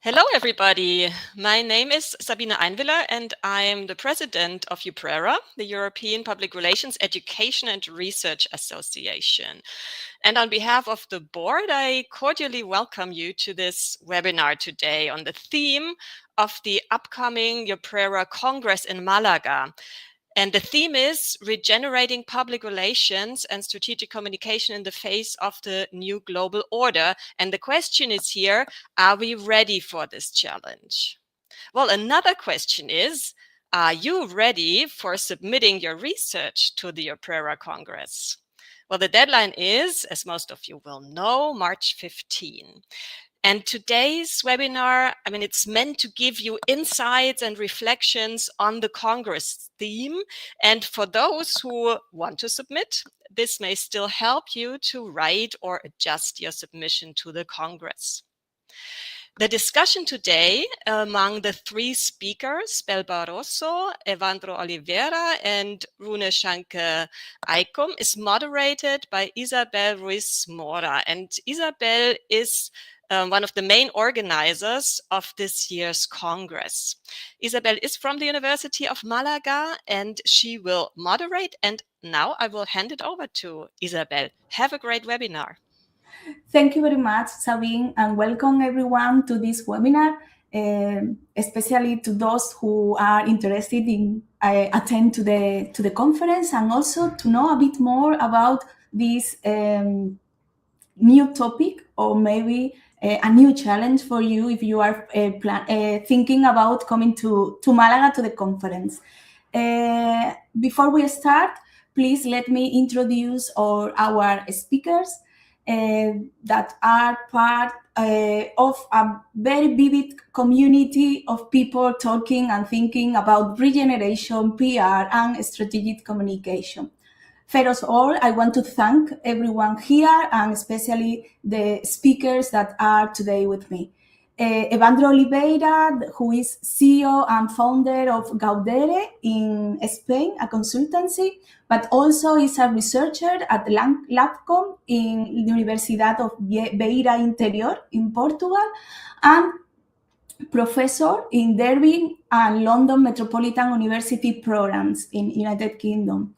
Hello, everybody. My name is Sabine Einwiller, and I'm the president of UPRERA, the European Public Relations Education and Research Association. And on behalf of the board, I cordially welcome you to this webinar today on the theme of the upcoming UPRERA Congress in Malaga. And the theme is regenerating public relations and strategic communication in the face of the new global order. And the question is here, are we ready for this challenge? Well, another question is, are you ready for submitting your research to the UPRERA Congress? Well, the deadline is, as most of you will know, March 15. And today's webinar, it's meant to give you insights and reflections on the Congress theme. And for those who want to submit, this may still help you to write or adjust your submission to the Congress. The discussion today among the three speakers, Bel Barroso, Evandro Oliveira, and Rune Shanke Aikum, is moderated by Isabel Ruiz Mora. And Isabel is one of the main organizers of this year's Congress. Isabel is from the University of Malaga, and she will moderate. And now I will hand it over to Isabel. Have a great webinar. Thank you very much, Sabine, and welcome everyone to this webinar, especially to those who are interested in attend to the conference and also to know a bit more about this new topic or maybe a new challenge for you if you are thinking about coming to Malaga to the conference. Before we start, please let me introduce our speakers that are part of a very vivid community of people talking and thinking about regeneration, PR, and strategic communication. First of all, I want to thank everyone here and especially the speakers that are today with me. Evandro Oliveira, who is CEO and founder of Gaudere in Spain, a consultancy, but also is a researcher at LabCom in the Universidad of Beira Interior in Portugal, and professor in Derby and London Metropolitan University programs in United Kingdom.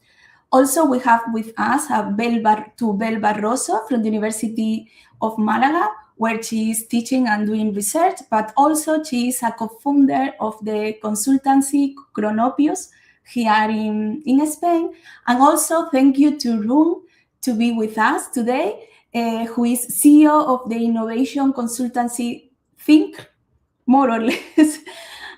Also, we have with us Bel Barroso from the University of Malaga, where she is teaching and doing research, but also she is a co-founder of the consultancy Cronopios here in Spain. And also thank you to Rune to be with us today, who is CEO of the innovation consultancy Think, more or less,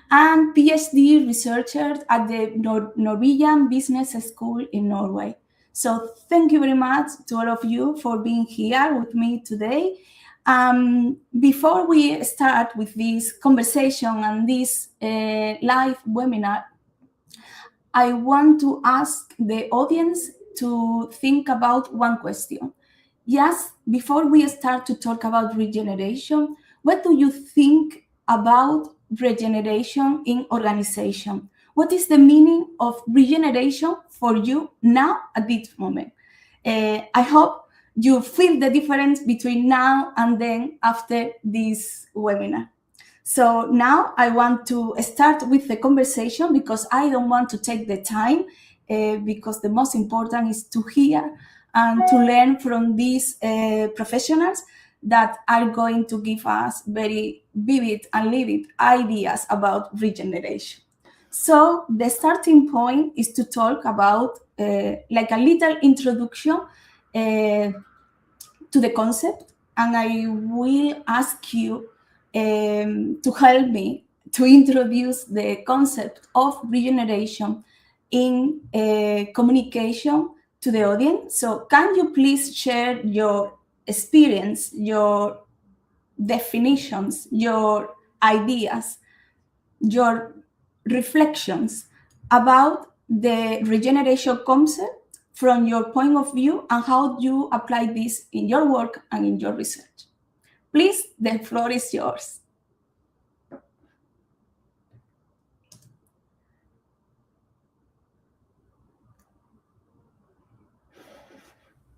and PhD researcher at the Norwegian Business School in Norway. So thank you very much to all of you for being here with me today. Before we start with this conversation and this live webinar, I want to ask the audience to think about one question. Yes, before we start to talk about regeneration, what do you think about regeneration in organization? What is the meaning of regeneration for you now at this moment? I hope you feel the difference between now and then after this webinar. So now I want to start with the conversation because I don't want to take the time because the most important is to hear and to learn from these professionals that are going to give us very vivid and livid ideas about regeneration. So the starting point is to talk about like a little introduction to the concept, and I will ask you to help me to introduce the concept of regeneration in communication to the audience. So can you please share your experience, your definitions, your ideas, your reflections about the regeneration concept from your point of view and how you apply this in your work and in your research? Please, the floor is yours.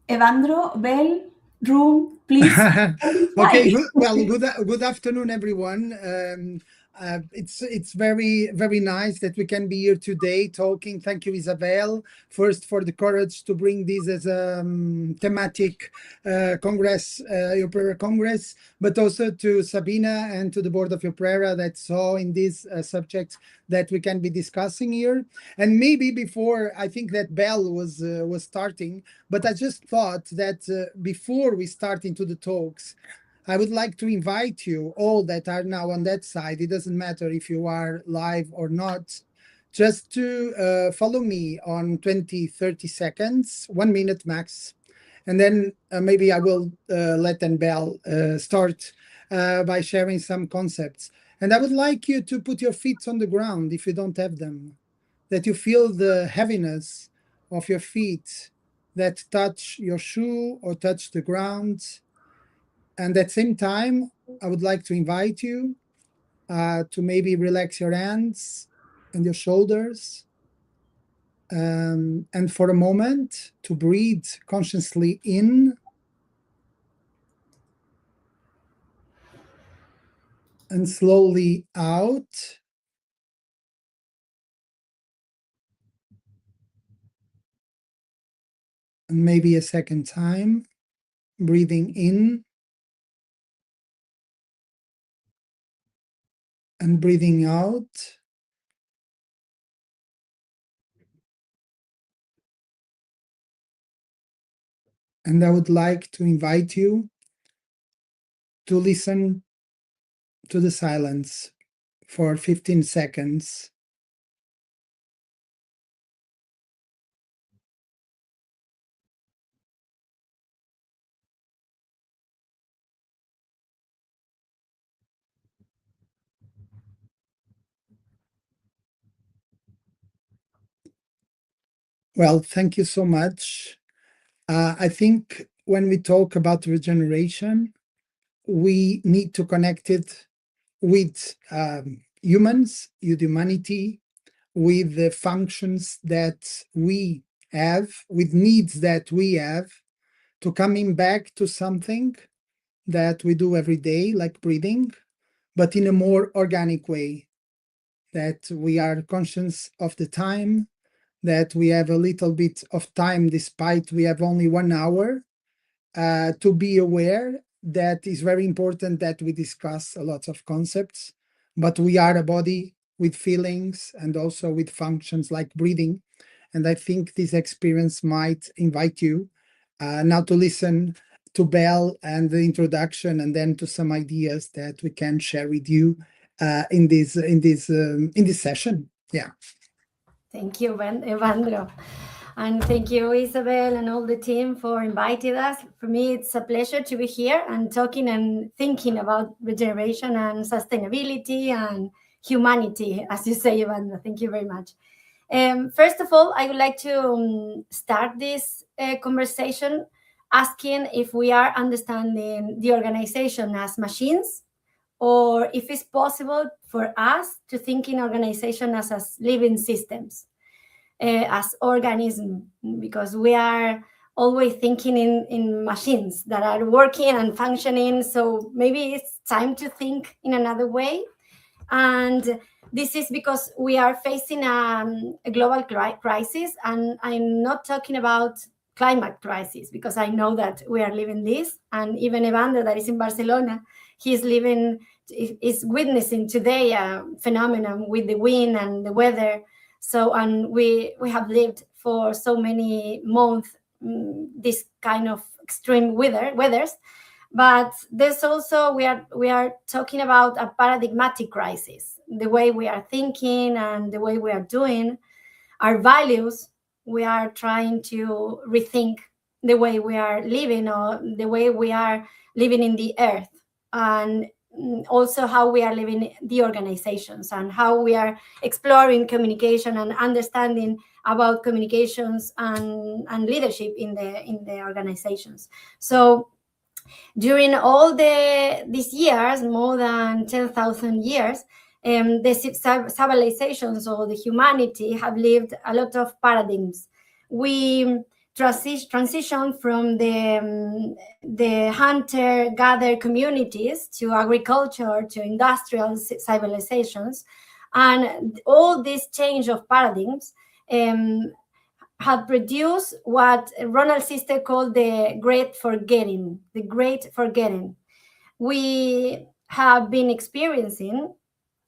Evandro, Bel, Rune, Please. Okay. Good afternoon, everyone. It's very, very nice that we can be here today talking. Thank you, Isabel, first for the courage to bring this as a thematic Congress, European Congress, but also to Sabina and to the board of European that saw in this subject that we can be discussing here. And maybe before, I think that Bell was starting, but I just thought that before we start into the talks, I would like to invite you all that are now on that side. It doesn't matter if you are live or not, just to follow me on 20-30 seconds, 1 minute max. And then maybe I will let Bell start by sharing some concepts. And I would like you to put your feet on the ground if you don't have them, that you feel the heaviness of your feet that touch your shoe or touch the ground. And at the same time, I would like to invite you to maybe relax your hands and your shoulders. And for a moment, to breathe consciously in and slowly out. And maybe a second time, breathing in and breathing out. And I would like to invite you to listen to the silence for 15 seconds. Well, thank you so much. I think when we talk about regeneration, we need to connect it with humans, with humanity, with the functions that we have, with needs that we have, to coming back to something that we do every day, like breathing, but in a more organic way, that we are conscious of the time, that we have a little bit of time despite we have only 1 hour, to be aware that it's very important that we discuss a lot of concepts, but we are a body with feelings and also with functions like breathing. And I think this experience might invite you now to listen to Bell and the introduction, and then to some ideas that we can share with you in this session. Yeah. Thank you, Evandro. And thank you, Isabel, and all the team for inviting us. For me, it's a pleasure to be here and talking and thinking about regeneration and sustainability and humanity, as you say, Evandro. Thank you very much. First of all, I would like to start this conversation asking if we are understanding the organization as machines, or if it's possible for us to think in organization as living systems, as organisms, because we are always thinking in machines that are working and functioning. So maybe it's time to think in another way. And this is because we are facing a global crisis, and I'm not talking about climate crisis, because I know that we are living this, and even Evandro, that is in Barcelona, is witnessing today a phenomenon with the wind and the weather. So, and we have lived for so many months this kind of extreme weathers. But there's also, we are talking about a paradigmatic crisis, the way we are thinking and the way we are doing our values. We are trying to rethink the way we are living, or the way we are living in the earth, and also how we are living the organizations, and how we are exploring communication and understanding about communications and leadership in the organizations. So during all these years, more than 10,000 years, the civilizations or the humanity have lived a lot of paradigms. To transition from the hunter-gatherer communities to agriculture, to industrial civilizations. And all this change of paradigms have produced what Ronald Sister called the Great Forgetting. The Great Forgetting. We have been experiencing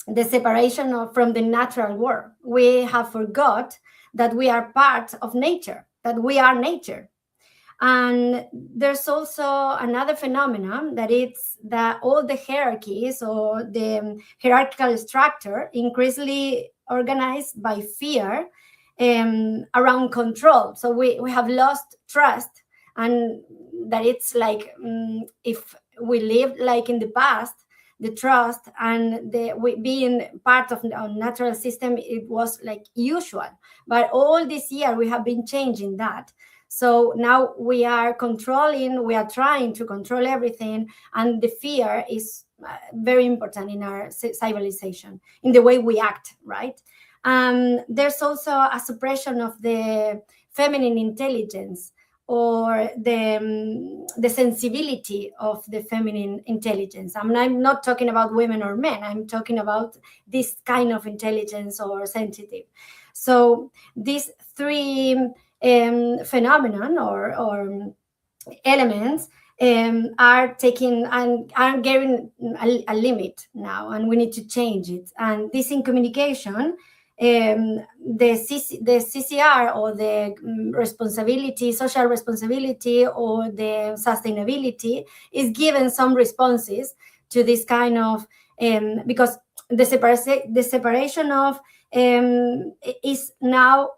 the separation from the natural world. We have forgot that we are part of nature, that we are nature. And there's also another phenomenon, that it's that all the hierarchies or the hierarchical structure increasingly organized by fear around control. So we have lost trust, and that it's like if we lived like in the past, the trust and being part of our natural system, it was like usual. But all this year we have been changing that. So now we are trying to control everything, and the fear is very important in our civilization, in the way we act, right? There's also a suppression of the feminine intelligence, or the sensibility of the feminine intelligence. I mean, I'm not talking about women or men. I'm talking about this kind of intelligence or sensitive. So these three phenomenon or elements are taking and are getting a limit now, and we need to change it. And this in communication, the CCR, or the responsibility, social responsibility, or the sustainability, is given some responses to this kind of because the separation of is now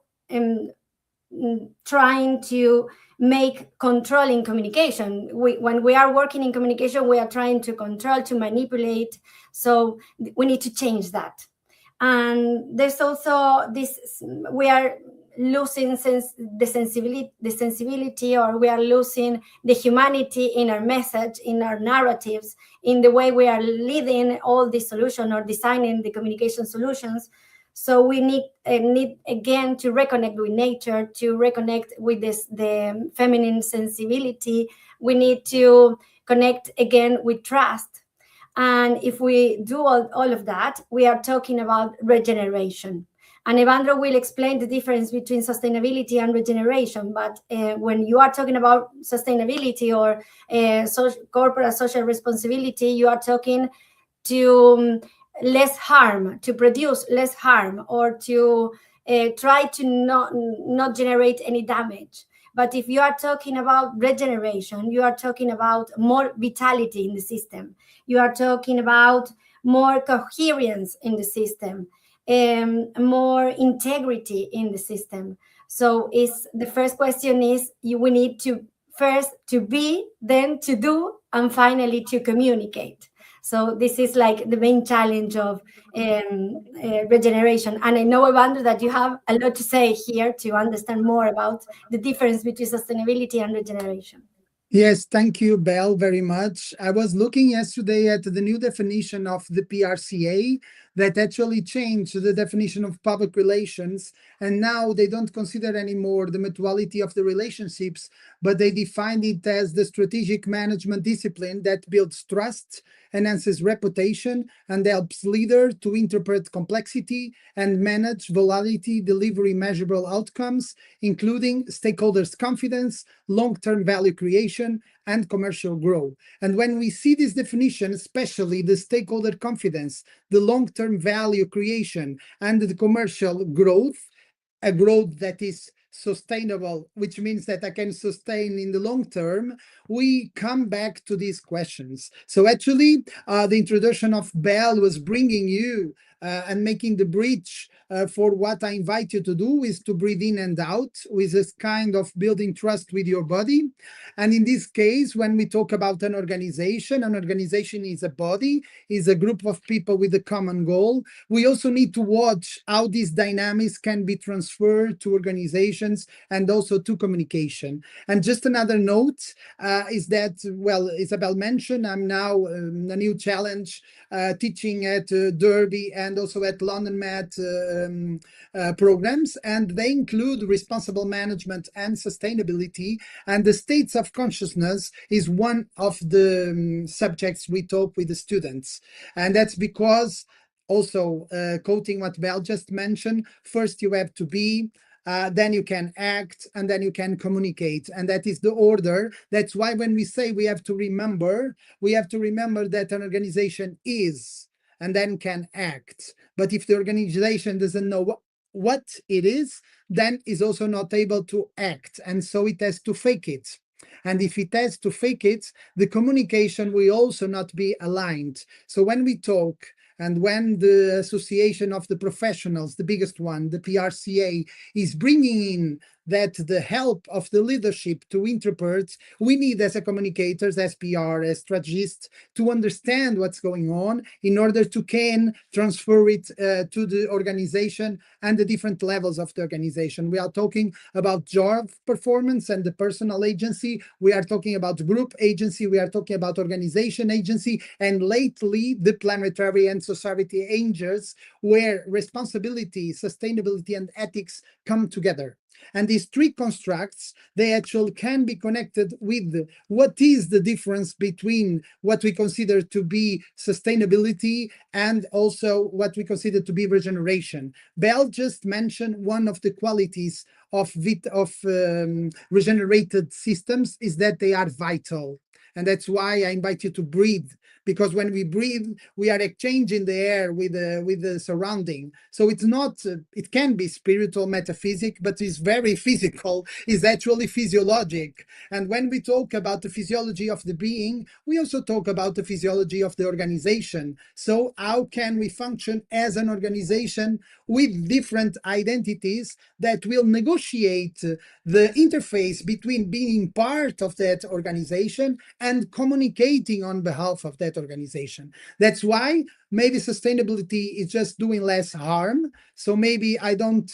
trying to make controlling communication. When we are working in communication, we are trying to control, to manipulate. So we need to change that. And there's also this, we are losing the sensibility, or we are losing the humanity in our message, in our narratives, in the way we are leading all the solution or designing the communication solutions. So we need again to reconnect with nature, to reconnect with the feminine sensibility. We need to connect again with trust. And if we do all of that, we are talking about regeneration. And Evandro will explain the difference between sustainability and regeneration. But when you are talking about sustainability or corporate social responsibility, you are talking to less harm, to produce less harm, or to try to not generate any damage. But if you are talking about regeneration, you are talking about more vitality in the system. You are talking about more coherence in the system, more integrity in the system. So the first question is, we need to first to be, then to do, and finally to communicate. So this is like the main challenge of regeneration. And I know, Evandro, that you have a lot to say here to understand more about the difference between sustainability and regeneration. Yes, thank you, Belle, very much. I was looking yesterday at the new definition of the PRCA that actually changed the definition of public relations. And now they don't consider anymore the mutuality of the relationships, but they define it as the strategic management discipline that builds trust, enhances reputation, and helps leaders to interpret complexity and manage volatility, delivery measurable outcomes, including stakeholders' confidence, long-term value creation, and commercial growth. And when we see this definition, especially the stakeholder confidence, the long-term value creation, and the commercial growth, a growth that is sustainable, which means that I can sustain in the long term, we come back to these questions. So actually, the introduction of Belle was bringing you and making the bridge for what I invite you to do is to breathe in and out with this kind of building trust with your body. And in this case, when we talk about an organization is a body, is a group of people with a common goal. We also need to watch how these dynamics can be transferred to organizations and also to communication. And just another note is that, well, Isabel mentioned, I'm now a new challenge teaching at Derby and also at London Met programs, and they include responsible management and sustainability. And the states of consciousness is one of the subjects we talk with the students. And that's because, also quoting what Belle just mentioned, first you have to be, then you can act, and then you can communicate. And that is the order. That's why when we say we have to remember that an organization is and then can act. But if the organization doesn't know what it is, then is also not able to act. And so it has to fake it. And if it has to fake it, the communication will also not be aligned. So when we talk, and when the Association of the Professionals, the biggest one, the PRCA, is bringing in that the help of the leadership to interpret, we need as a communicators, as PR, as strategists, to understand what's going on in order to can transfer it to the organization and the different levels of the organization. We are talking about job performance and the personal agency. We are talking about group agency. We are talking about organization agency, and lately the planetary and society angels, where responsibility, sustainability, and ethics come together. And these three constructs, they actually can be connected with what is the difference between what we consider to be sustainability and also what we consider to be regeneration. Belle just mentioned one of the qualities of regenerated systems is that they are vital. And that's why I invite you to breathe, because when we breathe, we are exchanging the air with the surrounding. So it's not, it can be spiritual, metaphysic, but it's very physical, it's actually physiologic. And when we talk about the physiology of the being, we also talk about the physiology of the organization. So how can we function as an organization with different identities that will negotiate the interface between being part of that organization and communicating on behalf of that organization? That's why maybe sustainability is just doing less harm. So maybe I don't,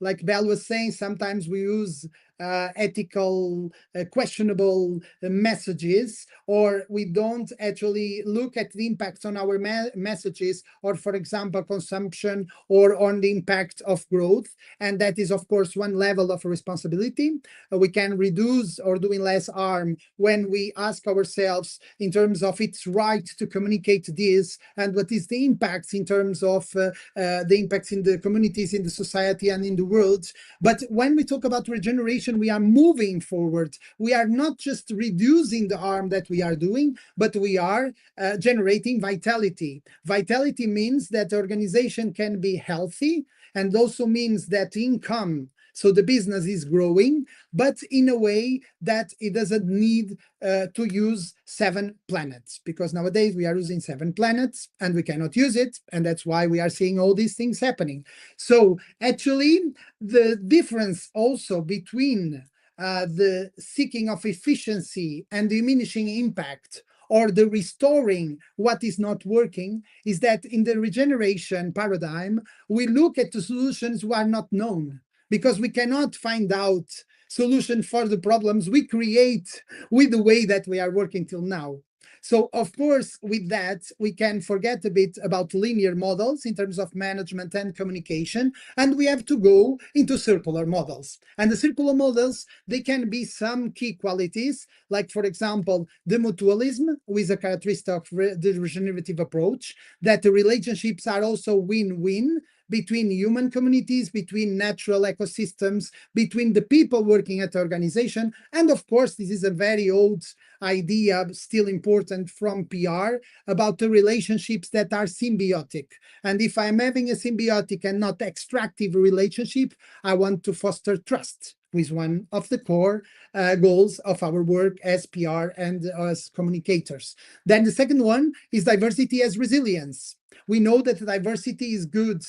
like Belle was saying, sometimes we use ethical, questionable messages, or we don't actually look at the impacts on our messages, or for example, consumption, or on the impact of growth. And that is, of course, one level of responsibility. We can reduce or doing less harm when we ask ourselves in terms of it's right to communicate this, and what is the impacts in terms of the impacts in the communities, in the society, and in the world. But when we talk about regeneration, we are moving forward. We are not just reducing the harm that we are doing, but we are generating vitality. Vitality means that the organization can be healthy, and also means that income, so the business is growing, but in a way that it doesn't need to use 7 planets, because nowadays we are using 7 planets and we cannot use it. And that's why we are seeing all these things happening. So actually, the difference also between the seeking of efficiency and diminishing impact, or the restoring what is not working, is that in the regeneration paradigm, we look at the solutions who are not known, because we cannot find out solution for the problems we create with the way that we are working till now. So of course, with that, we can forget a bit about linear models in terms of management and communication, and we have to go into circular models. And the circular models, they can be some key qualities, like, for example, the mutualism, with a characteristic of the regenerative approach, that the relationships are also win-win between human communities, between natural ecosystems, between the people working at the organization. And of course, this is a very old idea, still important from PR, about the relationships that are symbiotic. And if I'm having a symbiotic and not extractive relationship, I want to foster trust, with one of the core goals of our work as PR and as communicators. Then the second one is diversity as resilience. We know that diversity is good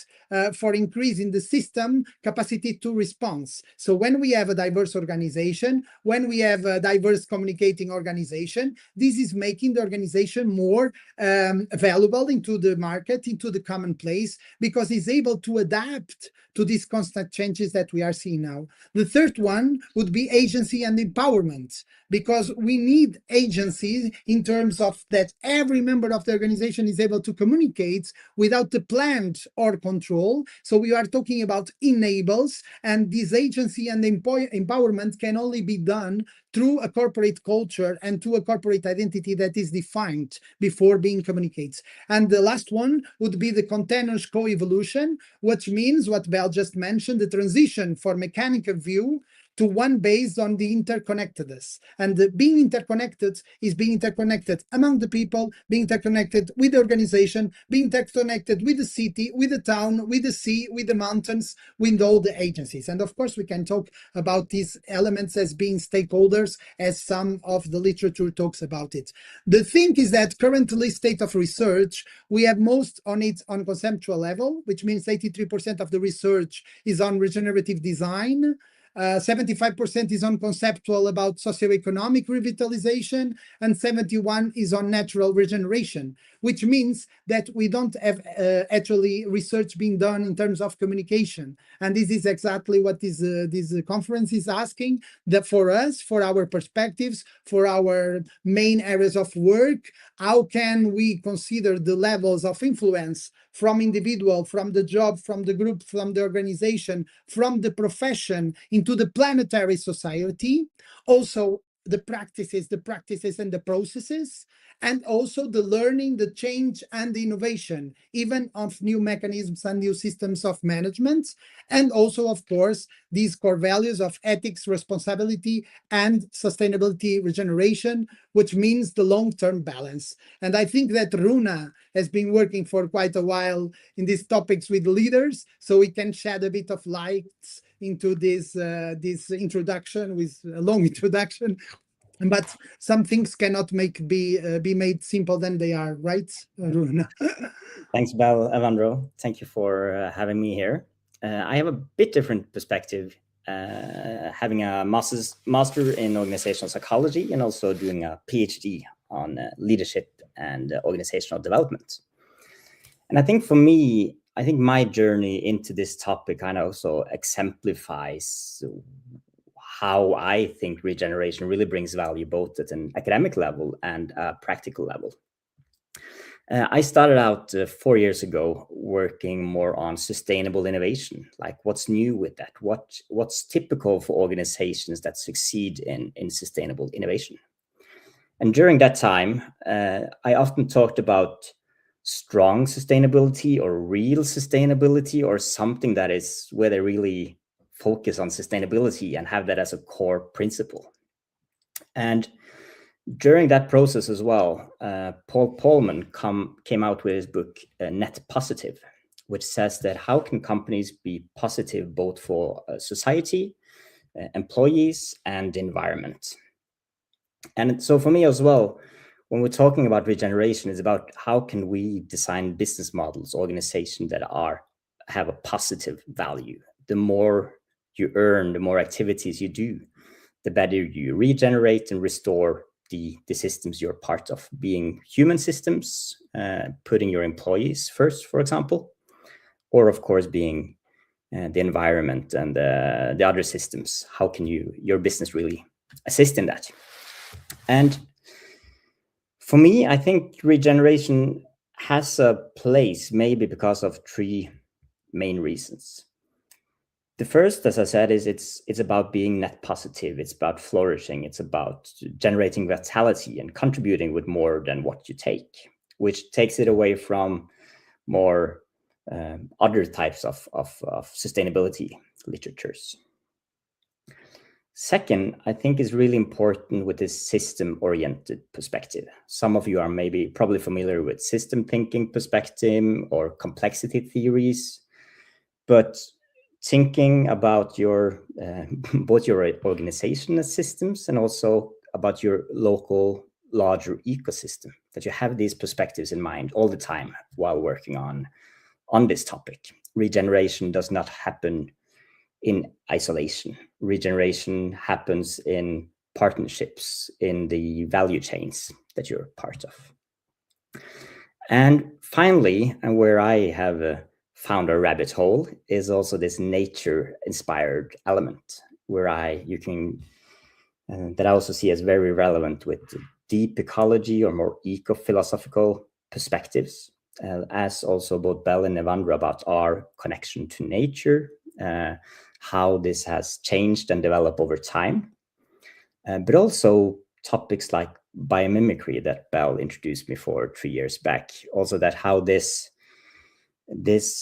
for increasing the system capacity to respond. So when we have a diverse organization, when we have a diverse communicating organization, this is making the organization more valuable into the market, into the commonplace, because it's able to adapt to these constant changes that we are seeing now. The third one would be agency and empowerment, because we need agency in terms of that every member of the organization is able to communicate communicates without the planned or control. So we are talking about enables, and this agency and empowerment can only be done through a corporate culture and through a corporate identity that is defined before being communicated. And the last one would be the continuous co-evolution, which means what Belle just mentioned, the transition from mechanical view to one based on the interconnectedness. And being interconnected is being interconnected among the people, being interconnected with the organization, being interconnected with the city, with the town, with the sea, with the mountains, with all the agencies. And of course, we can talk about these elements as being stakeholders, as some of the literature talks about it. The thing is that currently state of research, we have most on it on conceptual level, which means 83% of the research is on regenerative design. 75% is on conceptual about socioeconomic revitalization, and 71% is on natural regeneration, which means that we don't have actually research being done in terms of communication. And this is exactly what this conference is asking, that for us, for our perspectives, for our main areas of work, how can we consider the levels of influence from individual, from the job, from the group, from the organization, from the profession into the planetary society, also the practices and the processes, and also the learning, the change and the innovation, even of new mechanisms and new systems of management, and also, of course, these core values of ethics, responsibility, and sustainability regeneration, which means the long-term balance. And I think that Runa has been working for quite a while in these topics with leaders, so we can shed a bit of light into this introduction, with a long introduction. But some things cannot be made simple than they are, right, Runa? Thanks, Evandro. Thank you for having me here. I have a bit different perspective, having a master in organizational psychology and also doing a PhD on leadership and organizational development. And I think for me, my journey into this topic kind of also exemplifies how I think regeneration really brings value both at an academic level and a practical level. I started out 4 years ago working more on sustainable innovation, like what's new with that, what's typical for organizations that succeed in sustainable innovation. And during that time, I often talked about strong sustainability or real sustainability, or something that is where they really focus on sustainability and have that as a core principle. And during that process as well, Paul Polman came out with his book, Net Positive, which says that how can companies be positive both for society, employees, and the environment. And so for me as well, when we're talking about regeneration, it's about how can we design business models, organizations that have a positive value. The more you earn, the more activities you do, the better you regenerate and restore the systems you're part of, being human systems, putting your employees first, for example, or of course being the environment and the other systems. How can your business really assist in that? And for me, I think regeneration has a place maybe because of three main reasons. The first, as I said, is it's about being net positive. It's about flourishing. It's about generating vitality and contributing with more than what you take, which takes it away from more other types of sustainability literatures. Second, I think is really important with this system-oriented perspective. Some of you are probably familiar with system thinking perspective or complexity theories, but thinking about both your organizational systems and also about your local larger ecosystem, that you have these perspectives in mind all the time while working on this topic. Regeneration does not happen in isolation. Regeneration happens in partnerships, in the value chains that you're part of. And finally, and where I have found a rabbit hole, is also this nature-inspired element, where that I also see as very relevant with deep ecology or more eco-philosophical perspectives. as also both Bell and Evandro, about our connection to nature, how this has changed and developed over time, but also topics like biomimicry that Bell introduced me for 3 years back. Also that how this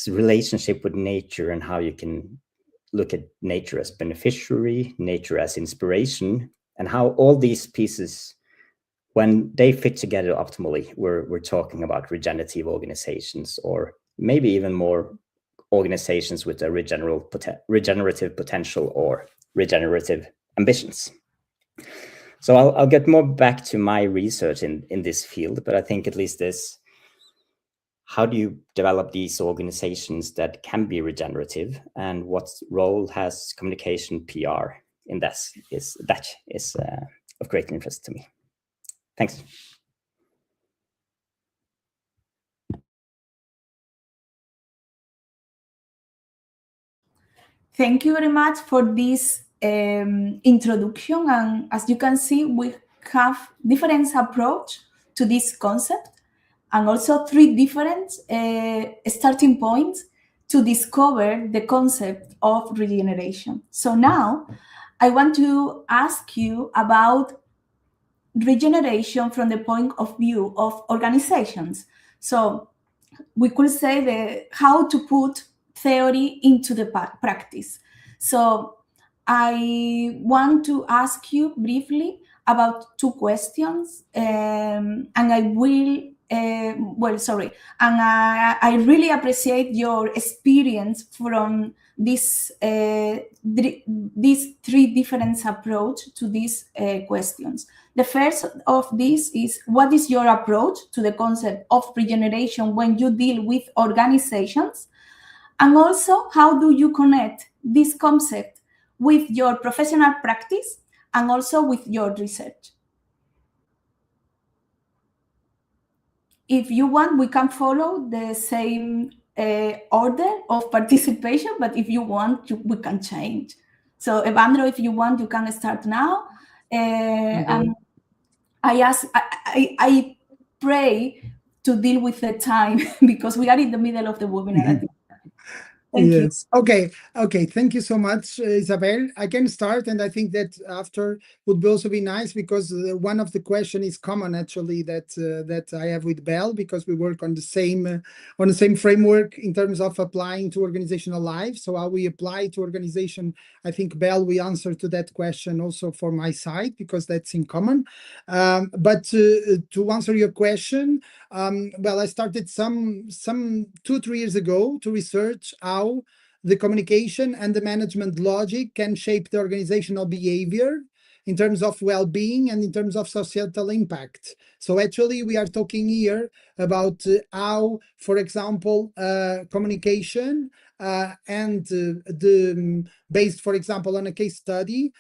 relationship with nature and how you can look at nature as beneficiary, nature as inspiration, and how all these pieces, when they fit together optimally, we're talking about regenerative organizations, or maybe even more organizations with a regenerative potential or regenerative ambitions. So I'll get more back to my research in this field, but I think at least this, how do you develop these organizations that can be regenerative, and what role has communication PR in this? That is of great interest to me. Thanks. Thank you very much for this introduction. And as you can see, we have different approach to this concept, and also 3 different starting points to discover the concept of regeneration. So now I want to ask you about regeneration from the point of view of organizations. So we could say how to put theory into the practice. So I want to ask you briefly about 2 questions, and I will, and I really appreciate your experience from these 3 different approach to these questions. The first of this is, what is your approach to the concept of regeneration when you deal with organizations? And also, how do you connect this concept with your professional practice and also with your research? If you want, we can follow the same order of participation, but if you want, we can change. So Evandro, if you want, you can start now. And I pray to deal with the time because we are in the middle of the webinar. Thank you. Okay. Thank you so much, Isabel. I can start, and I think that after would also be nice, because one of the question is common actually that I have with Bell, because we work on the same framework in terms of applying to organizational life. So how we apply to organization, I think Bell, we answer to that question also for my side, because that's in common. But to answer your question, well, I started some 2-3 years ago to research how the communication and the management logic can shape the organizational behavior in terms of well-being and in terms of societal impact. So actually, we are talking here about how, for example, communication and based, for example, on a case study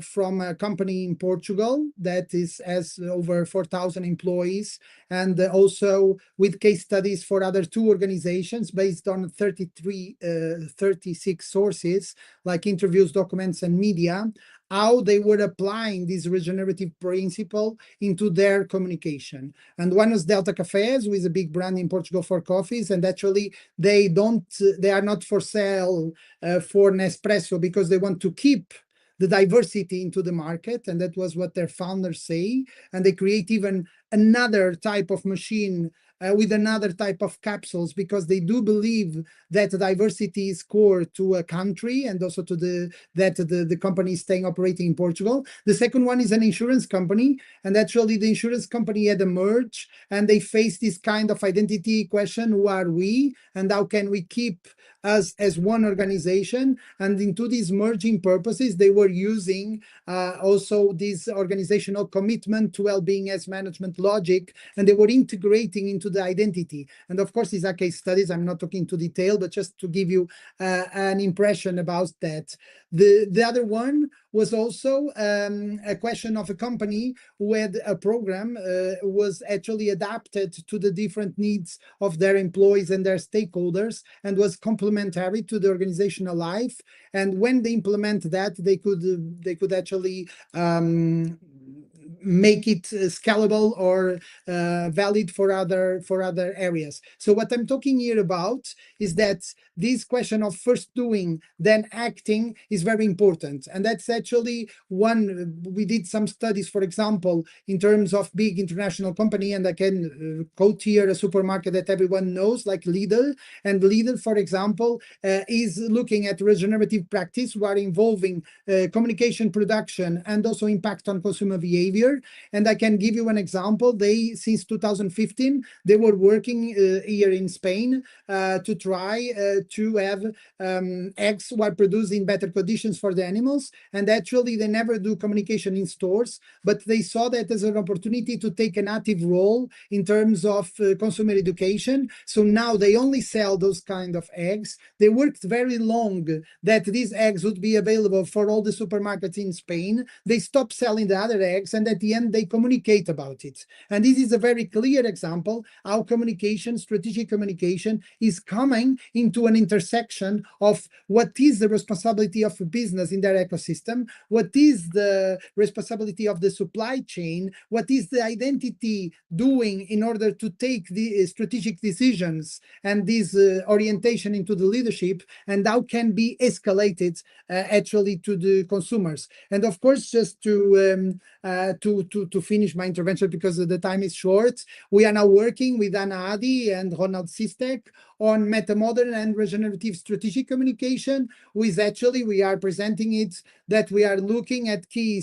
from a company in Portugal that has over 4,000 employees, and also with case studies for other 2 organizations based on 36 sources, like interviews, documents, and media, how they were applying this regenerative principle into their communication. And one was Delta Cafés, who is a big brand in Portugal for coffees, and actually they are not for sale for Nespresso, because they want to keep the diversity into the market, and that was what their founders say. And they create even another type of machine with another type of capsules, because they do believe that diversity is core to a country, and also to the company is staying operating in Portugal. The second one is an insurance company, and actually the insurance company had a merge, and they faced this kind of identity question: who are we, and how can we keep us as one organization? And into these merging purposes, they were using also this organizational commitment to well-being as management logic, and they were integrating into the identity. And of course, these are case studies. I'm not talking to detail, but just to give you an impression about that. The other one was also a question of a company who had a program was actually adapted to the different needs of their employees and their stakeholders, and was complementary to the organizational life. And when they implement that, they could actually make it scalable or valid for other areas. So what I'm talking here about is that this question of first doing, then acting is very important. And that's actually one, we did some studies, for example, in terms of big international company, and I can quote here a supermarket that everyone knows, like Lidl. And Lidl, for example, is looking at regenerative practice, who are involving communication, production, and also impact on consumer behavior. And I can give you an example. They, since 2015, they were working here in Spain to try to have eggs were produced in better conditions for the animals. And actually, they never do communication in stores, but they saw that as an opportunity to take an active role in terms of consumer education. So now they only sell those kind of eggs. They worked very long that these eggs would be available for all the supermarkets in Spain. They stopped selling the other eggs, and at the end, they communicate about it. And this is a very clear example how communication, strategic communication, is coming into an intersection of what is the responsibility of a business in their ecosystem, what is the responsibility of the supply chain, what is the identity doing in order to take the strategic decisions and this orientation into the leadership, and how can be escalated actually to the consumers. And of course, just to finish my intervention, because the time is short, we are now working with Anna Adi and Ronald Sistek on metamodern and regenerative strategic communication, with actually, we are presenting it, that we are looking at key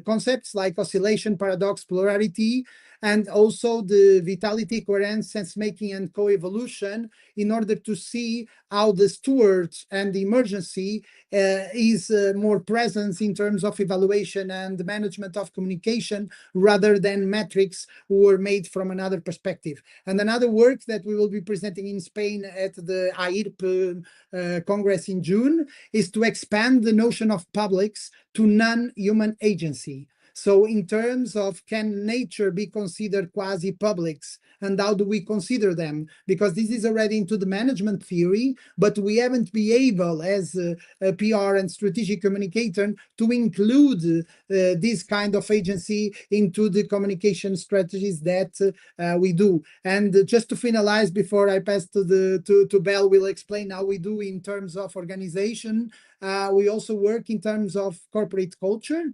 concepts like oscillation, paradox, plurality, and also the vitality, coherence, sense-making, and co-evolution, in order to see how the stewards and the emergency is more present in terms of evaluation and management of communication, rather than metrics who were made from another perspective. And another work that we will be presenting in Spain at the AIRP Congress in June is to expand the notion of publics to non-human agency. So in terms of, can nature be considered quasi-publics, and how do we consider them? Because this is already into the management theory, but we haven't been able, as a PR and strategic communicator, to include this kind of agency into the communication strategies that we do. And just to finalize, before I pass to Belle, we'll explain how we do in terms of organization. We also work in terms of corporate culture.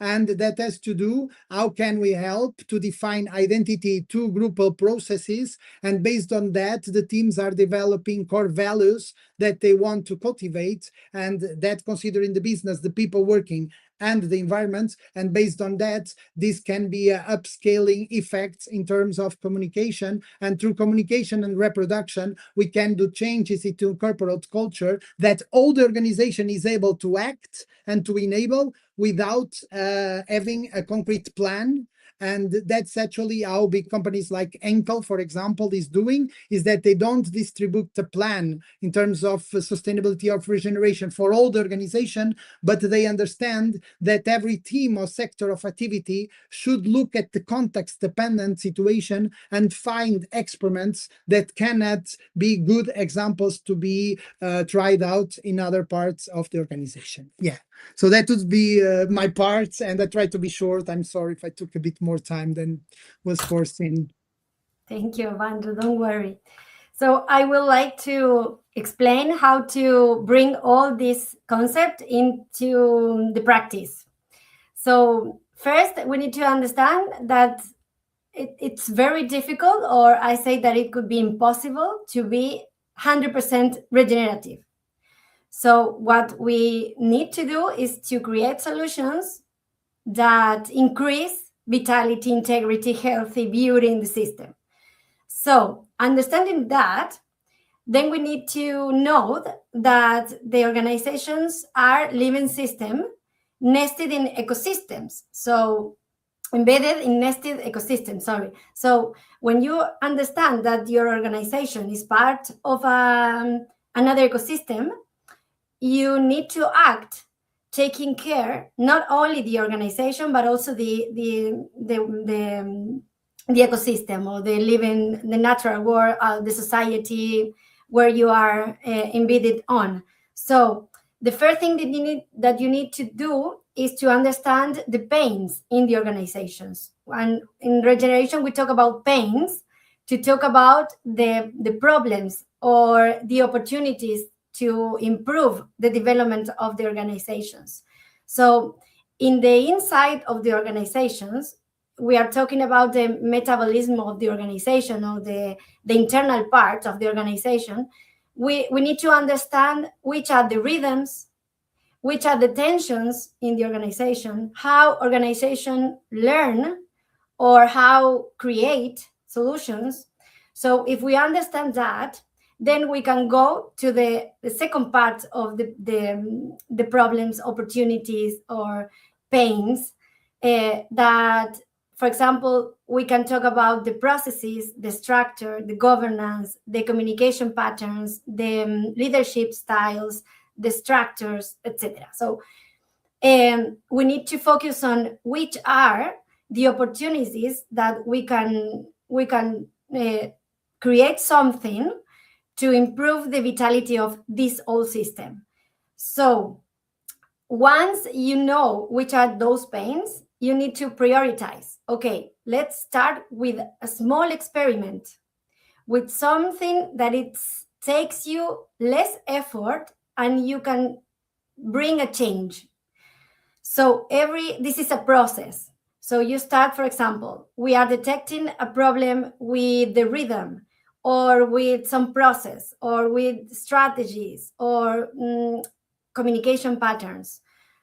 And that has to do, how can we help to define identity to groupal processes? And based on that, the teams are developing core values that they want to cultivate, and that considering the business, the people working, and the environment. And based on that, this can be upscaling effects in terms of communication. And through communication and reproduction, we can do changes into corporate culture that all the organization is able to act and to enable without having a concrete plan. And that's actually how big companies like Enkel, for example, is doing, is that they don't distribute the plan in terms of sustainability of regeneration for all the organization, but they understand that every team or sector of activity should look at the context-dependent situation and find experiments that cannot be good examples to be tried out in other parts of the organization. Yeah. So that would be my part, and I tried to be short. I'm sorry if I took a bit more time than was foreseen. Thank you, Evandro. Don't worry. So I would like to explain how to bring all this concept into the practice. So first, we need to understand that it's very difficult, or I say that it could be impossible, to be 100% regenerative. So what we need to do is to create solutions that increase vitality, integrity, healthy, beauty in the system. So understanding that, then we need to know that the organizations are living systems nested in ecosystems. So embedded in nested ecosystems, So when you understand that your organization is part of another ecosystem, you need to act taking care not only the organization but also the ecosystem, or the natural world, the society where you are embedded on. So the first thing that you need to do is to understand the pains in the organizations. And in Regeneration, we talk about pains to talk about the problems or the opportunities to improve the development of the organizations. So in the inside of the organizations, we are talking about the metabolism of the organization, or the internal part of the organization. We need to understand which are the rhythms, which are the tensions in the organization, how organization learn or how create solutions. So if we understand that, then we can go to the second part of the problems, opportunities, or pains, that, for example, we can talk about the processes, the structure, the governance, the communication patterns, the leadership styles, the structures, etc. So we need to focus on which are the opportunities that we can create something to improve the vitality of this whole system. So once you know which are those pains, you need to prioritize. Okay, let's start with a small experiment, with something that it takes you less effort and you can bring a change. So this is a process. So you start, for example, we are detecting a problem with the rhythm, or with some process, or with strategies, or communication patterns.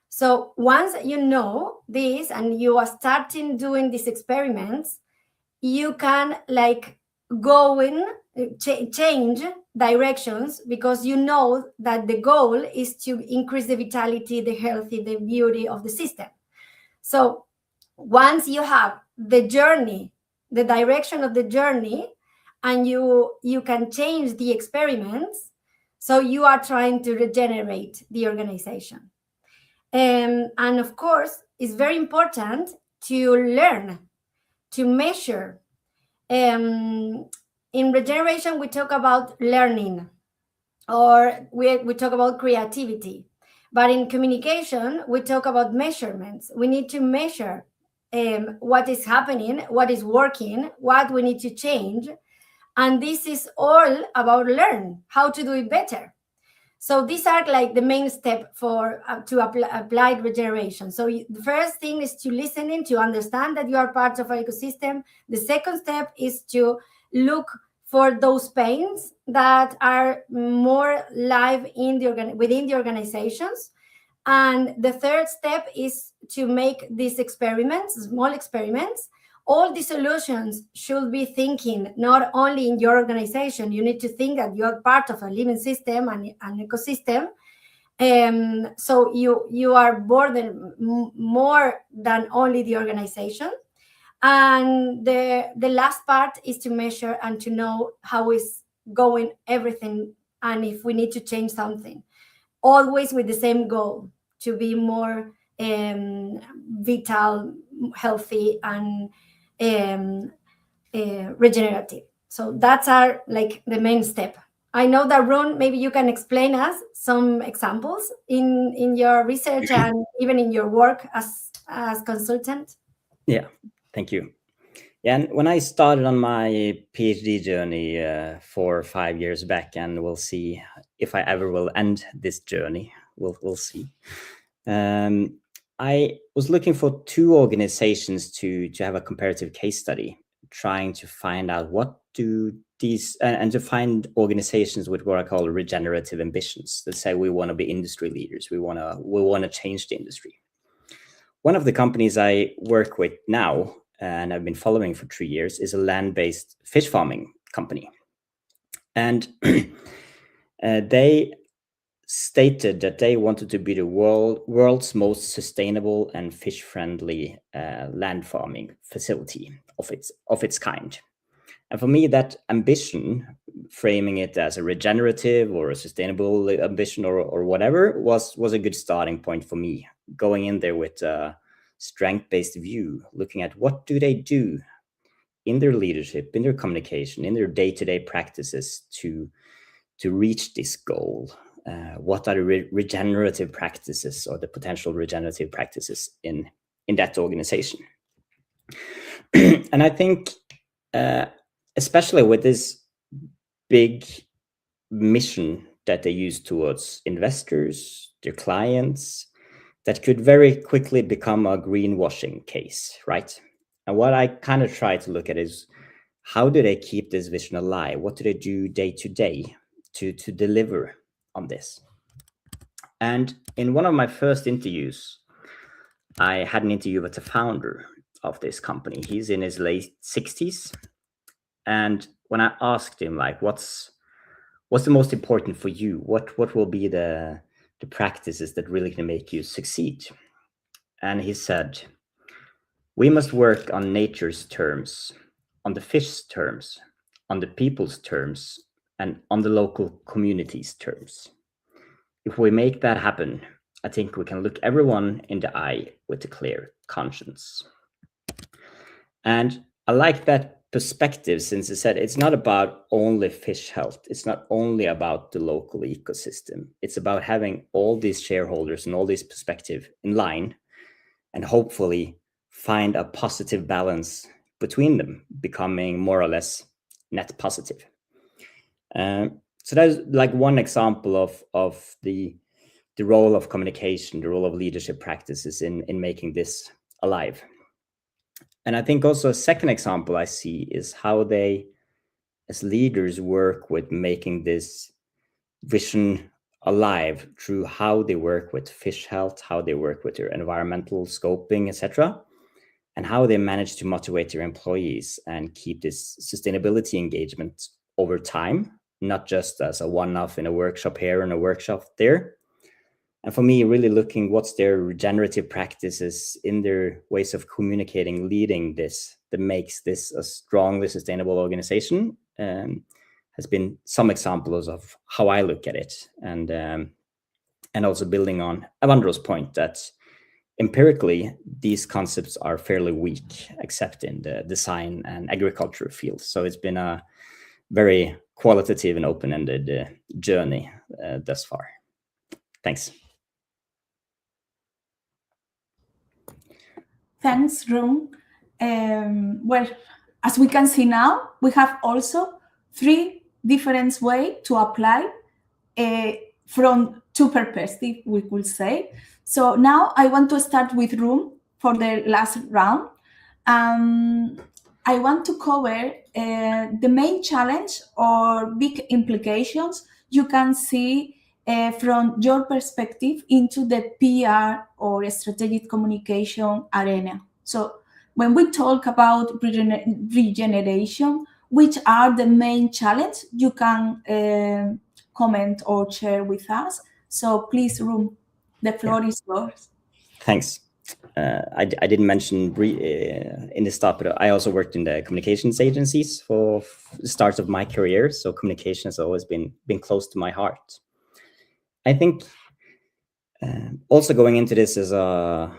So once you know this and you are starting doing these experiments, you can go in, change directions, because you know that the goal is to increase the vitality, the healthy, the beauty of the system. So once you have the journey, the direction of the journey, and you can change the experiments, so you are trying to regenerate the organization. And of course, it's very important to learn, to measure. In Regeneration, we talk about learning, or we talk about creativity. But in communication, we talk about measurements. We need to measure what is happening, what is working, what we need to change. And this is all about learn, how to do it better. So these are the main step for to apply regeneration. So the first thing is to listen in, to understand that you are part of an ecosystem. The second step is to look for those pains that are more live within the organizations. And the third step is to make these experiments, small experiments. All the solutions should be thinking not only in your organization. You need to think that you are part of a living system and an ecosystem. So you are more than only the organization. And the last part is to measure and to know how is going everything, and if we need to change something, always with the same goal, to be more vital, healthy, and regenerative. So that's the main step. I know that, Ron, maybe you can explain us some examples in your research and even in your work as consultant. Yeah, thank you. Yeah, and when I started on my PhD journey 4 or 5 years back, and we'll see if I ever will end this journey, we'll see. I was looking for 2 organizations to have a comparative case study, trying to find out what do these, and to find organizations with what I call regenerative ambitions. That say we want to be industry leaders, we want to change the industry. One of the companies I work with now, and I've been following for 3 years, is a land-based fish farming company. And they stated that they wanted to be the world's most sustainable and fish-friendly land farming facility of its kind. And for me, that ambition, framing it as a regenerative or a sustainable ambition or whatever, was a good starting point for me, going in there with a strength-based view, looking at what do they do in their leadership, in their communication, in their day-to-day practices to reach this goal. what are the regenerative practices or the potential regenerative practices in that organization. And I think, especially with this big mission that they use towards investors, their clients, that could very quickly become a greenwashing case, right? And what I kind of try to look at is, how do they keep this vision alive? What do they do day to day to deliver on this? And in one of my first interviews, I had an interview with the founder of this company. He's in his late 60s. And when I asked him, like, what's the most important for you? What will be the practices that really can make you succeed? And he said, we must work on nature's terms, on the fish's terms, on the people's terms, and on the local community's terms. If we make that happen, I think we can look everyone in the eye with a clear conscience. And I like that perspective, since it said it's not about only fish health. It's not only about the local ecosystem. It's about having all these shareholders and all these perspectives in line, and hopefully find a positive balance between them, becoming more or less net positive. So that's like one example of the role of communication, the role of leadership practices in making this alive. And I think also a second example I see is how they, as leaders, work with making this vision alive through how they work with fish health, how they work with their environmental scoping, etc., and how they manage to motivate their employees and keep this sustainability engagement over time, not just as a one-off in a workshop here and a workshop there. And for me, really looking what's their regenerative practices in their ways of communicating, leading this, that makes this a strongly sustainable organization, has been some examples of how I look at it. And also building on Evandro's point that empirically, these concepts are fairly weak, except in the design and agriculture field. So it's been a very qualitative and open-ended journey thus far. Thanks. Thanks, Rune. Well, as we can see now, we have also 3 different ways to apply from 2 perspectives, we could say. So now I want to start with Rune for the last round. I want to cover the main challenge or big implications you can see from your perspective into the PR or strategic communication arena. So when we talk about regeneration, which are the main challenges you can comment or share with us? So please, Rune, the floor is yours. Thanks. I didn't mention in the start, but I also worked in the communications agencies for the start of my career. So communication has always been close to my heart. I think also going into this as a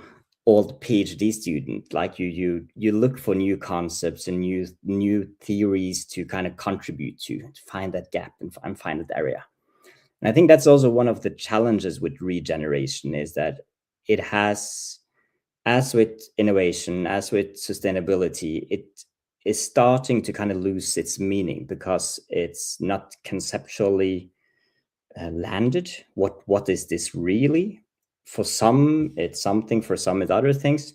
old PhD student, like you look for new concepts and new theories to kind of contribute to find that gap and find that area. And I think that's also one of the challenges with regeneration, is that it has, as with innovation, as with sustainability, it is starting to kind of lose its meaning because it's not conceptually landed. What is this really? For some, it's something. For some, it's other things.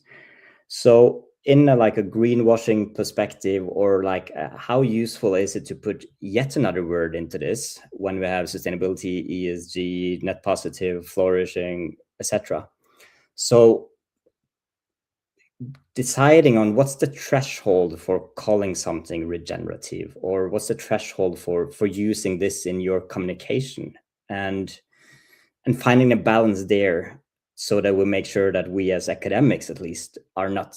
So in a greenwashing perspective, or how useful is it to put yet another word into this when we have sustainability, ESG, net positive, flourishing, etc. So deciding on what's the threshold for calling something regenerative, or what's the threshold for using this in your communication, and finding a balance there, so that we make sure that we as academics at least are not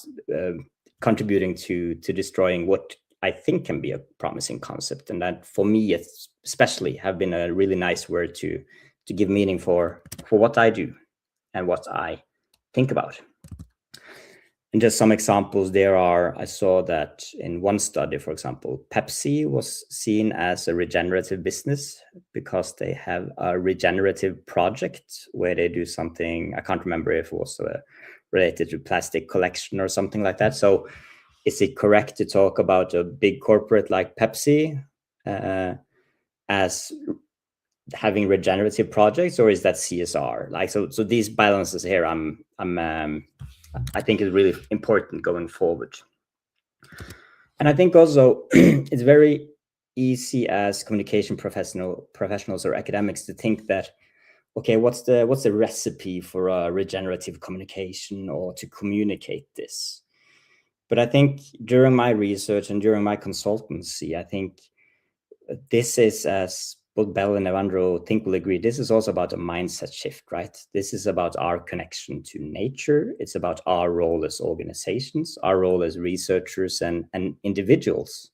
contributing to destroying what I think can be a promising concept. And that for me, it's especially have been a really nice word to give meaning for what I do and what I think about. And just some examples there are, I saw that in one study, for example, Pepsi was seen as a regenerative business because they have a regenerative project where they do something, I can't remember if it was related to plastic collection or something like that. So is it correct to talk about a big corporate like Pepsi as having regenerative projects, or is that CSR? Like, so these balances here, I think is really important going forward. And I think also it's very easy as communication professionals or academics to think that, okay, what's the recipe for a regenerative communication or to communicate this? But I think during my research and during my consultancy, I think this is, as both Bell and Evandro think will agree, this is also about a mindset shift, right? This is about our connection to nature. It's about our role as organizations, our role as researchers and individuals.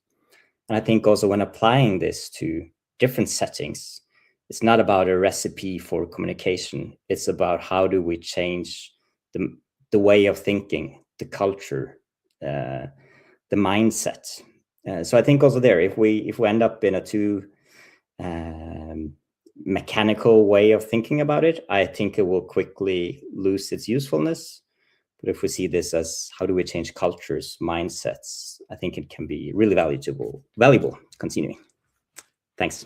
And I think also when applying this to different settings, it's not about a recipe for communication. It's about how do we change the way of thinking, the culture, the mindset. So I think also there, if we end up in a too mechanical way of thinking about it, I think it will quickly lose its usefulness. But if we see this as how do we change cultures, mindsets, I think it can be really valuable continuing. Thanks.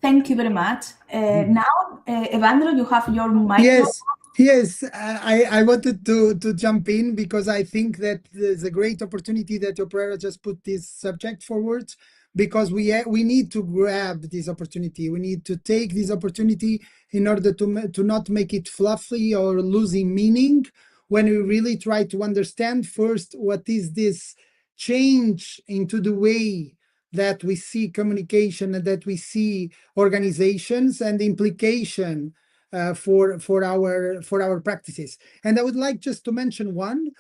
Thank you very much. Now, Evandro, you have your microphone. Yes, I wanted to jump in because I think that there's a great opportunity that Opera just put this subject forward, because we need to grab this opportunity. We need to take this opportunity in order to not make it fluffy or losing meaning, when we really try to understand first what is this change into the way that we see communication and that we see organizations and the implication for our practices. And I would like just to mention one.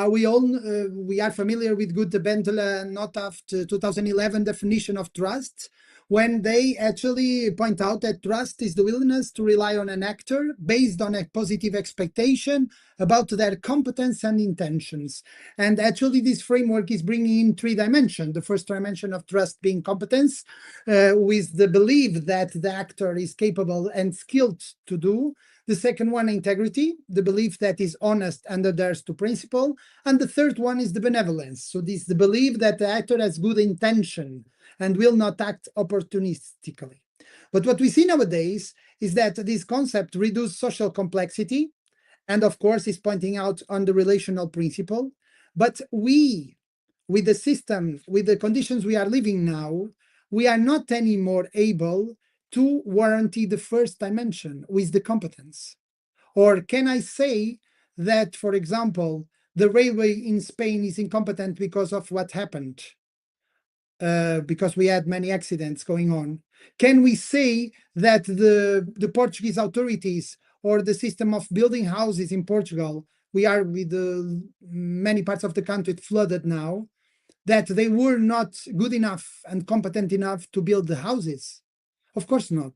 We are familiar with Gute Bentele and Nothaft 2011 definition of trust, when they actually point out that trust is the willingness to rely on an actor based on a positive expectation about their competence and intentions. And actually this framework is bringing in 3 dimensions. The first dimension of trust being competence, with the belief that the actor is capable and skilled to do. The second one, integrity, the belief that is honest and adheres to principle. And the third one is the benevolence. So this is the belief that the actor has good intention and will not act opportunistically. But what we see nowadays is that this concept reduces social complexity, and of course is pointing out on the relational principle. But we, with the system, with the conditions we are living now, we are not anymore able to warranty the first dimension with the competence. Or can I say that, for example, the railway in Spain is incompetent because of what happened? Because we had many accidents going on. Can we say that the Portuguese authorities or the system of building houses in Portugal, we are with many parts of the country flooded now, that they were not good enough and competent enough to build the houses? Of course not.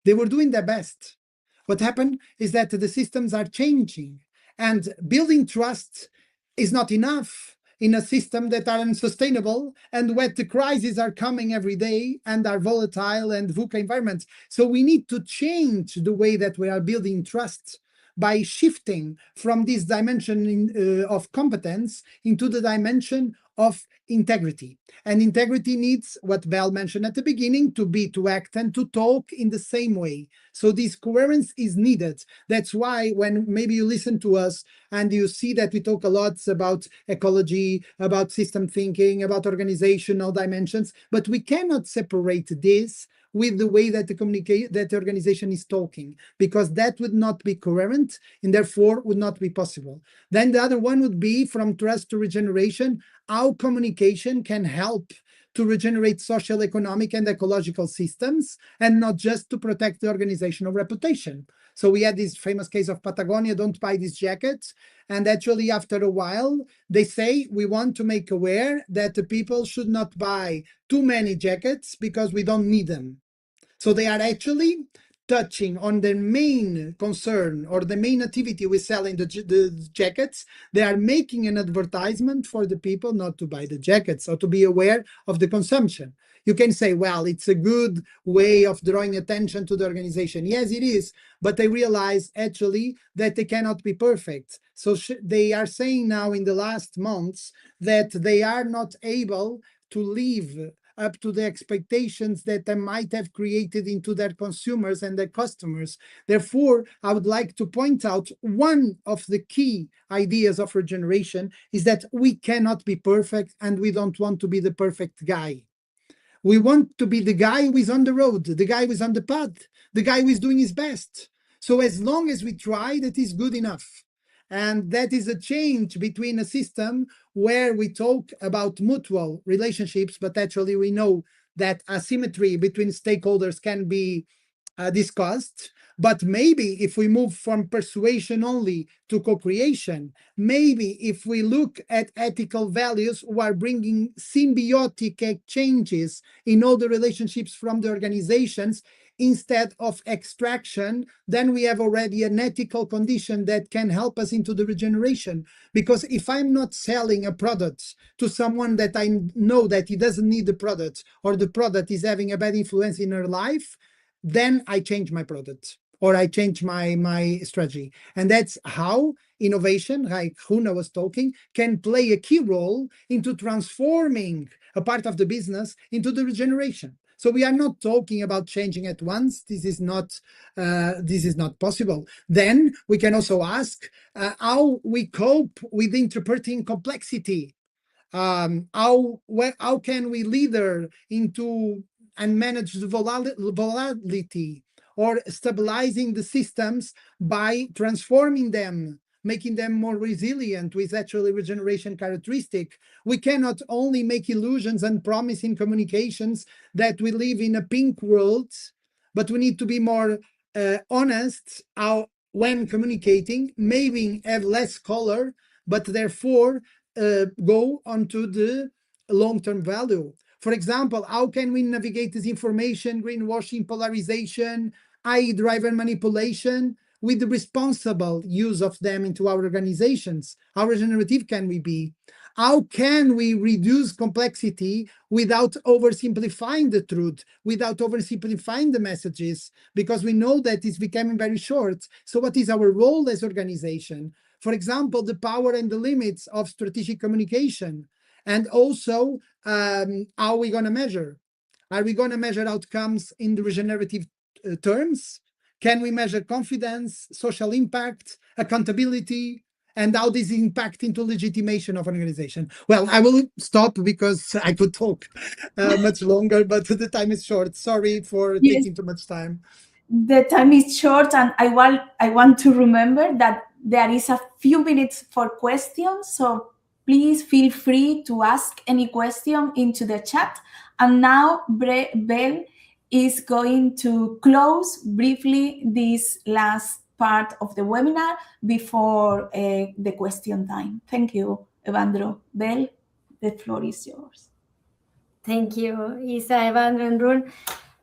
They were doing their best. What happened is that the systems are changing, and building trust is not enough in a system that are unsustainable and where the crises are coming every day and are volatile and VUCA environments. So we need to change the way that we are building trust by shifting from this dimension of competence into the dimension of integrity. And integrity needs, what Bell mentioned at the beginning, to act and to talk in the same way. So this coherence is needed. That's why when maybe you listen to us and you see that we talk a lot about ecology, about system thinking, about organizational dimensions, but we cannot separate this with the way that the organization is talking, because that would not be coherent and therefore would not be possible. Then the other one would be, from trust to regeneration, how communication can help to regenerate social, economic, and ecological systems, and not just to protect the organizational reputation. So we had this famous case of Patagonia, don't buy these jackets. And actually, after a while, they say, we want to make aware that the people should not buy too many jackets because we don't need them. So they are actually touching on the main concern or the main activity we sell in the jackets. They are making an advertisement for the people not to buy the jackets or to be aware of the consumption. You can say, well, it's a good way of drawing attention to the organization. Yes, it is, but they realize actually that they cannot be perfect. So they are saying now in the last months that they are not able to live up to the expectations that they might have created into their consumers and their customers. Therefore, I would like to point out one of the key ideas of regeneration is that we cannot be perfect, and we don't want to be the perfect guy. We want to be the guy who is on the road, the guy who is on the path, the guy who is doing his best. So as long as we try, that is good enough. And that is a change between a system where we talk about mutual relationships, but actually we know that asymmetry between stakeholders can be discussed. But maybe if we move from persuasion only to co-creation, maybe if we look at ethical values who are bringing symbiotic exchanges in all the relationships from the organizations, instead of extraction, then we have already an ethical condition that can help us into the regeneration. Because if I'm not selling a product to someone that I know that he doesn't need the product, or the product is having a bad influence in her life, then I change my product or I change my strategy. And that's how innovation, like Huna was talking, can play a key role into transforming a part of the business into the regeneration. So we are not talking about changing at once. This is not possible. Then we can also ask how we cope with interpreting complexity. How can we leader into and manage the volatility, or stabilizing the systems by transforming them, making them more resilient with actually regeneration characteristic. We cannot only make illusions and promise in communications that we live in a pink world, but we need to be more honest when communicating, maybe have less color, but therefore go onto the long-term value. For example, how can we navigate disinformation, greenwashing, polarization, i.e. driver manipulation, with the responsible use of them into our organizations? How regenerative can we be? How can we reduce complexity without oversimplifying the truth, without oversimplifying the messages? Because we know that it's becoming very short. So what is our role as organization? For example, the power and the limits of strategic communication. And also, how are we going to measure? Are we going to measure outcomes in the regenerative terms? Can we measure confidence, social impact, accountability, and how this impact into legitimation of an organization? Well, I will stop because I could talk much longer, but the time is short. Sorry for taking too much time. The time is short, and I want to remember that there is a few minutes for questions. So please feel free to ask any question into the chat. And now Bel is going to close briefly this last part of the webinar before the question time. Thank you, Evandro. Bel, the floor is yours. Thank you, Isa, Evandro, and Rune.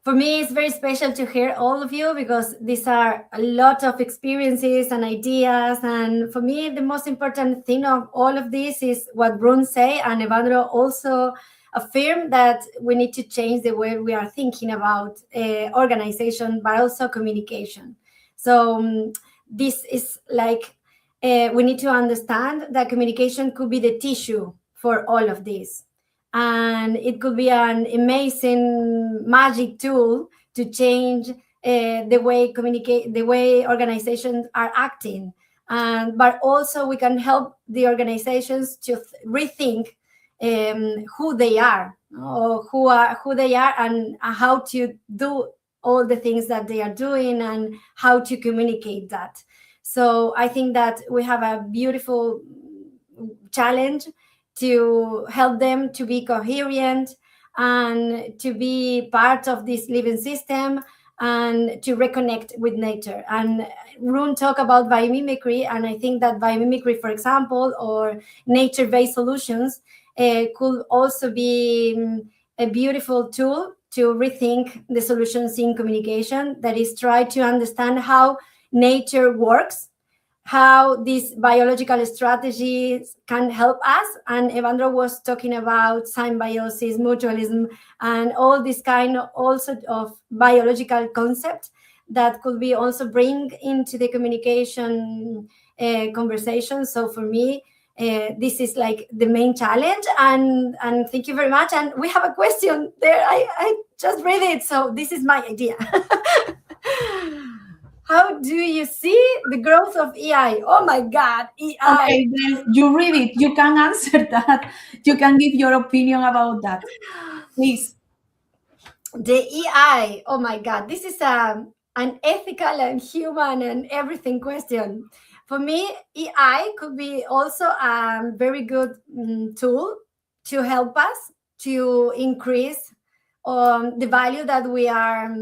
For me, it's very special to hear all of you because these are a lot of experiences and ideas. And for me, the most important thing of all of this is what Rune said, and Evandro also affirmed, that we need to change the way we are thinking about organization, but also communication. So this is like, we need to understand that communication could be the tissue for all of this. And it could be an amazing magic tool to change the way organizations are acting. But also we can help the organizations to rethink who they are, or who they are, and how to do all the things that they are doing, and how to communicate that. So I think that we have a beautiful challenge to help them to be coherent and to be part of this living system and to reconnect with nature. And Rune talked about biomimicry, and I think that biomimicry, for example, or nature-based solutions could also be a beautiful tool to rethink the solutions in communication, that is try to understand how nature works, how these biological strategies can help us. And Evandro was talking about symbiosis, mutualism, and all this kind of also of biological concept that could be also bring into the communication conversation. So for me, this is like the main challenge, and thank you very much. And we have a question there. I just read it, so this is my idea. How do you see the growth of AI? Oh my God, AI. Okay, then you read it. You can answer that. You can give your opinion about that, please. The AI. Oh my God, this is an ethical and human and everything question. For me, AI could be also a very good tool to help us to increase the value that we are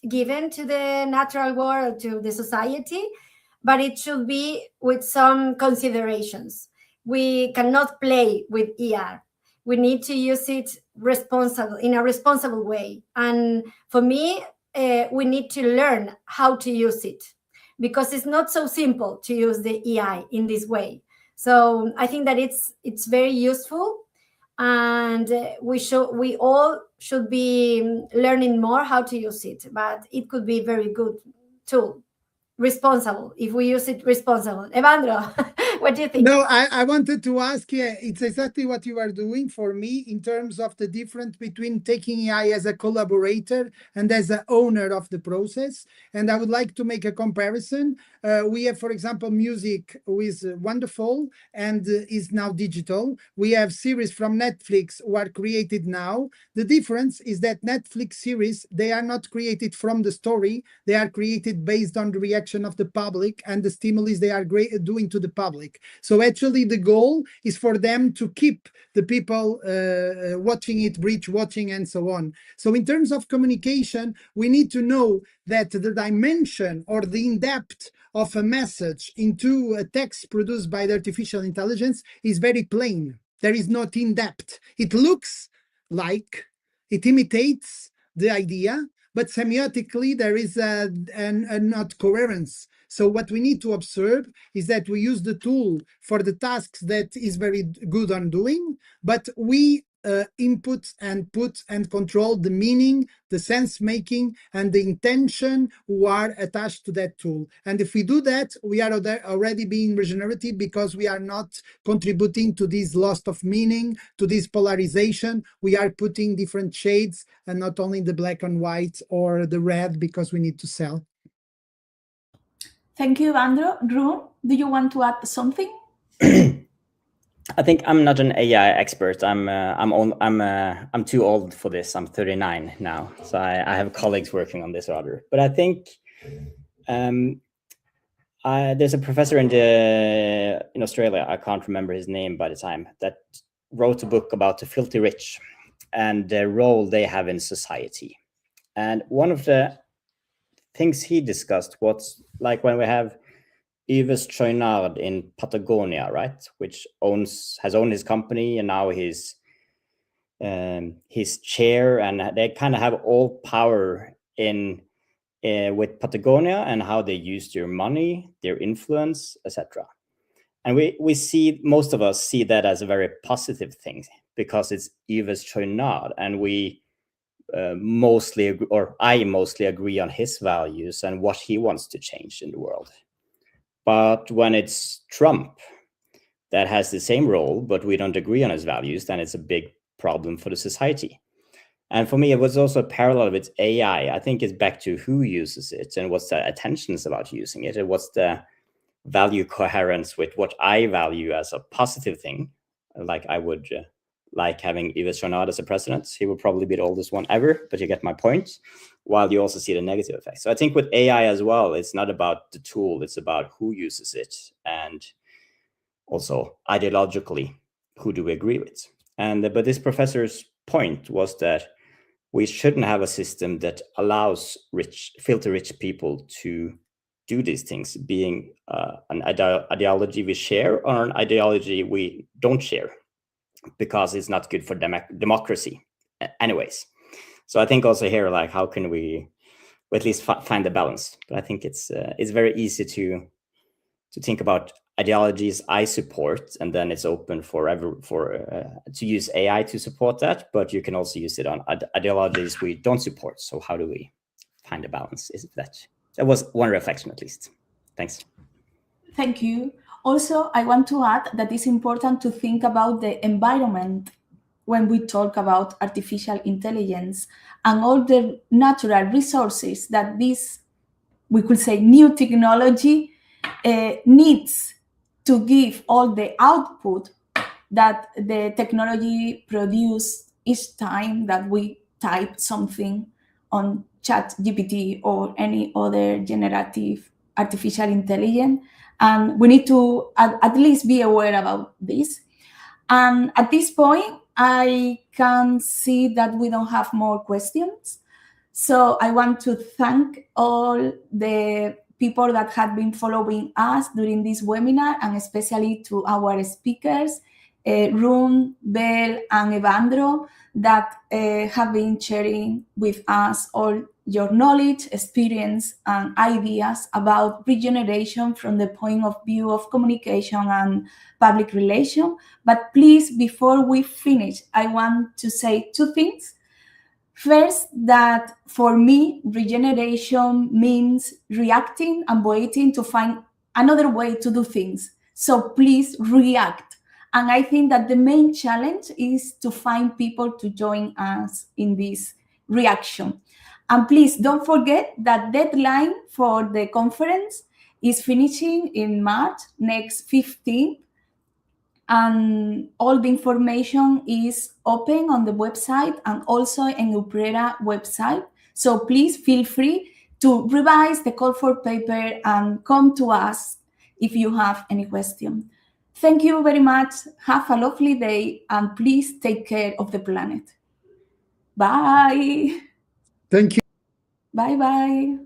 given to the natural world, to the society, but it should be with some considerations. We cannot play with AI. We need to use it in a responsible way. And for me, we need to learn how to use it, because it's not so simple to use the AI in this way. So I think that it's very useful, and we all should be learning more how to use it. But it could be a very good tool, responsible, if we use it responsible. Evandro, what do you think? No, I wanted to ask you, it's exactly what you are doing for me in terms of the difference between taking AI as a collaborator and as an owner of the process. And I would like to make a comparison. We have, for example, music, who is wonderful and is now digital. We have series from Netflix who are created now. The difference is that Netflix series, they are not created from the story. They are created based on the reaction of the public and the stimulus they are doing to the public. So actually the goal is for them to keep the people watching it, bridge watching, and so on. So in terms of communication, we need to know that the dimension or the in-depth of a message into a text produced by the artificial intelligence is very plain. There is not in-depth. It looks like, it imitates the idea, but semiotically there is a not coherence. So what we need to observe is that we use the tool for the tasks that is very good on doing, but we input and put and control the meaning, the sense making, and the intention who are attached to that tool. And if we do that, we are already being regenerative, because we are not contributing to this loss of meaning, to this polarization. We are putting different shades and not only the black and white or the red, because we need to sell. Thank you, Evandro. Rune, do you want to add something? I think I'm not an AI expert. I'm too old for this. I'm 39 now, so I have colleagues working on this rather. But I think there's a professor in Australia. I can't remember his name by the time, that wrote a book about the filthy rich and the role they have in society. And one of the things he discussed was like when we have Yves Chouinard in Patagonia, right, which has owned his company, and now he's his chair, and they kind of have all power in with Patagonia and how they use their money, their influence, etc. And we see, most of us see that as a very positive thing, because it's Yves Chouinard, and we I mostly agree on his values and what he wants to change in the world. But when it's Trump that has the same role, but we don't agree on his values, then it's a big problem for the society. And for me, it was also a parallel with AI. I think it's back to who uses it and what's the attentions about using it, and what's the value coherence with what I value as a positive thing. Like I would like having Yves Chouinard as a president. He will probably be the oldest one ever, but you get my point, while you also see the negative effects. So I think with AI as well, it's not about the tool, it's about who uses it, and also ideologically, who do we agree with? And but this professor's point was that we shouldn't have a system that allows filthy rich people to do these things, being an ideology we share or an ideology we don't share, because it's not good for democracy anyways. So I think also here, like, how can we at least find the balance? But I think it's very easy to think about ideologies I support, and then it's open to use AI to support that. But you can also use it on ideologies we don't support. So how do we find a balance? That was one reflection, at least. Thanks. Thank you. Also, I want to add that it's important to think about the environment when we talk about artificial intelligence and all the natural resources that this, we could say, new technology needs to give all the output that the technology produces each time that we type something on ChatGPT or any other generative artificial intelligence. And we need to at least be aware about this. And at this point, I can see that we don't have more questions. So I want to thank all the people that have been following us during this webinar, and especially to our speakers, Rune, Bel, and Evandro, that have been sharing with us all your knowledge, experience, and ideas about regeneration from the point of view of communication and public relation. But please, before we finish, I want to say two things. First, that for me, regeneration means reacting and waiting to find another way to do things. So please react. And I think that the main challenge is to find people to join us in this reaction. And please don't forget that deadline for the conference is finishing in March, next 15th. And all the information is open on the website and also in UPRERA website. So please feel free to revise the call for paper and come to us if you have any question. Thank you very much. Have a lovely day, and please take care of the planet. Bye. Thank you. Bye-bye.